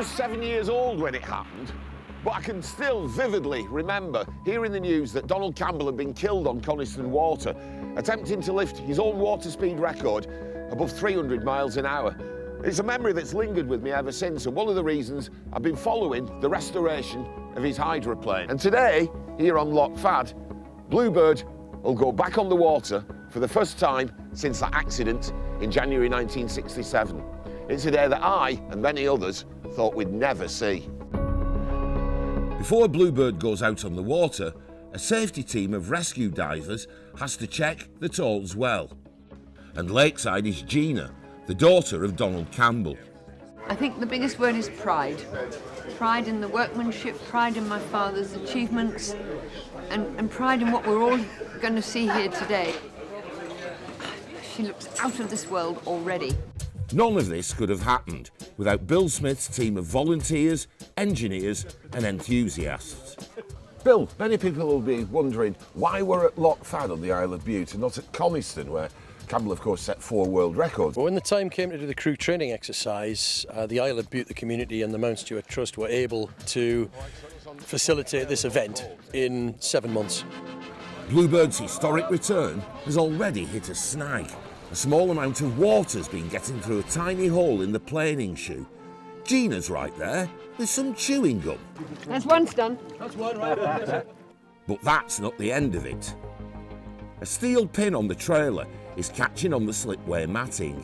just 7 years old when it happened, but I can still vividly remember hearing the news that Donald Campbell had been killed on Coniston Water, attempting to lift his own water speed record above 300 miles an hour. It's a memory that's lingered with me ever since, and one of the reasons I've been following the restoration of his hydroplane. And today, here on Loch Fad, Bluebird will go back on the water for the first time since that accident in January 1967. It's a day that I, and many others, thought we'd never see. Before Bluebird goes out on the water, a safety team of rescue divers has to check that all's well. And lakeside is Gina, the daughter of Donald Campbell. I think the biggest word is pride. Pride in the workmanship, pride in my father's achievements, and pride in what we're all going to see here today. She looks out of this world already. None of this could have happened without Bill Smith's team of volunteers, engineers and enthusiasts. Bill, many people will be wondering why we're at Loch Fad on the Isle of Bute and not at Coniston, where Campbell, of course, set 4 world records. When the time came to do the crew training exercise, the Isle of Bute, the community and the Mount Stewart Trust were able to facilitate this event in 7 months. Bluebird's historic return has already hit a snag. A small amount of water's been getting through a tiny hole in the planing shoe. Gina's right there with some chewing gum. That's one's done. That's one, right? But that's not the end of it. A steel pin on the trailer is catching on the slipway matting.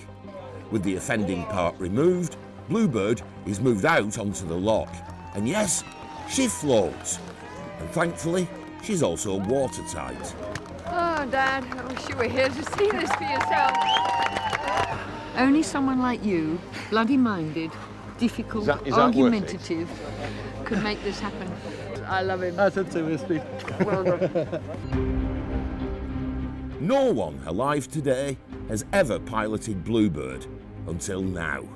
With the offending part removed, Bluebird is moved out onto the loch. And yes, she floats. And thankfully, she's also watertight. Oh, Dad, I wish you were here to see this for yourself. Only someone like you, bloody-minded, difficult, argumentative, could make this happen. I love him. I said so, Steve. Well done. No one alive today has ever piloted Bluebird until now.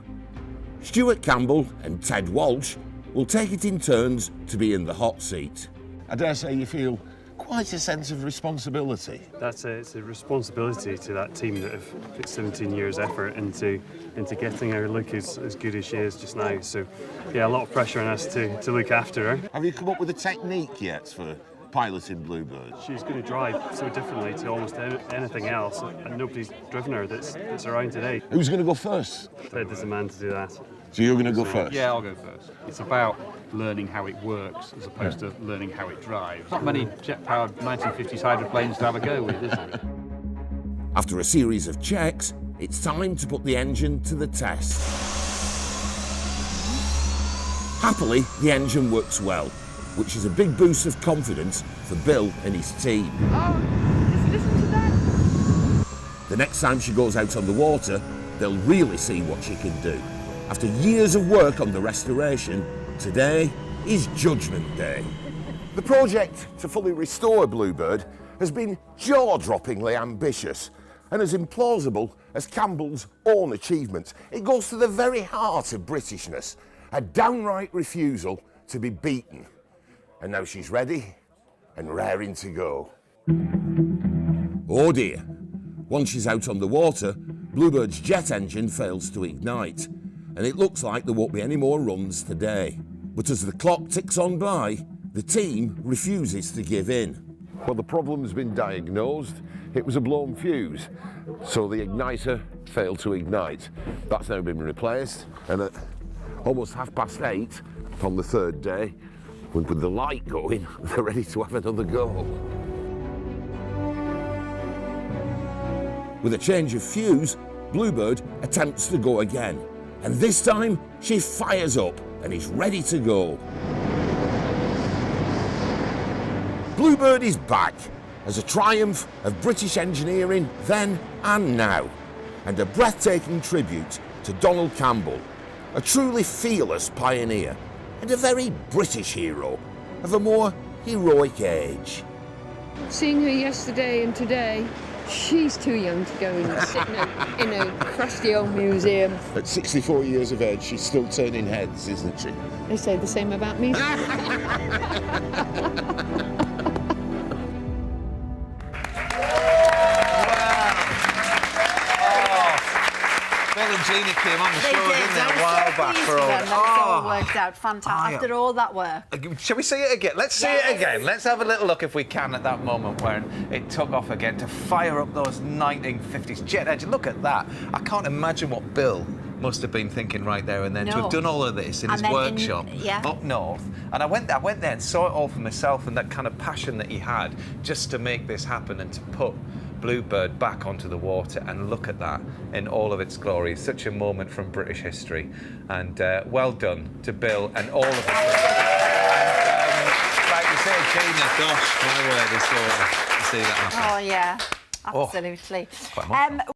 Stuart Campbell and Ted Walsh will take it in turns to be in the hot seat. I dare say you feel quite a sense of responsibility. It's a responsibility to that team that have put 17 years effort into getting her look as good as she is just now. So yeah, a lot of pressure on us to look after her. Have you come up with a technique yet for piloting Bluebird? She's going to drive so differently to almost anything else, and nobody's driven her that's around today. Who's going to go first? Ted is the man to do that. So you're going to go first? Yeah, I'll go first. It's about learning how it works as opposed to learning how it drives. Not many jet-powered 1950s hydroplanes to have a go with, is there? After a series of checks, it's time to put the engine to the test. Happily, the engine works well, which is a big boost of confidence for Bill and his team. Oh, just listen to that. The next time she goes out on the water, they'll really see what she can do. After years of work on the restoration, today is Judgment Day. The project to fully restore Bluebird has been jaw-droppingly ambitious and as implausible as Campbell's own achievements. It goes to the very heart of Britishness, a downright refusal to be beaten. And now she's ready and raring to go. Oh dear, once she's out on the water, Bluebird's jet engine fails to ignite, and it looks like there won't be any more runs today. But as the clock ticks on by, the team refuses to give in. Well, the problem's been diagnosed. It was a blown fuse, so the igniter failed to ignite. That's now been replaced, and at almost 8:30 on the third day, with the light going, they're ready to have another go. With a change of fuse, Bluebird attempts to go again. And this time, she fires up and is ready to go. Bluebird is back as a triumph of British engineering then and now, and a breathtaking tribute to Donald Campbell, a truly fearless pioneer and a very British hero of a more heroic age. Seeing her yesterday and today, she's too young to go and sit in a crusty old museum. At 64 years of age, she's still turning heads, isn't she? They say the same about me. Bill and Gina came on the They show, did. didn't they, I a was while so back pleased for with all. them. It's all worked out fantastic after all that work. Shall we see it again? Let's see it again. Let's have a little look if we can at that moment when it took off again to fire up those 1950s jet engines. Look at that. I can't imagine what Bill must have been thinking right there and then to have done all of this in his workshop up north. And I went there and saw it all for myself, and that kind of passion that he had just to make this happen and to put Bluebird back onto the water, and look at that in all of its glory. Such a moment from British history, and well done to Bill and all of us. Like you say, Gina, gosh, my word, is to see that happen. Oh yeah, absolutely. Quite emotional.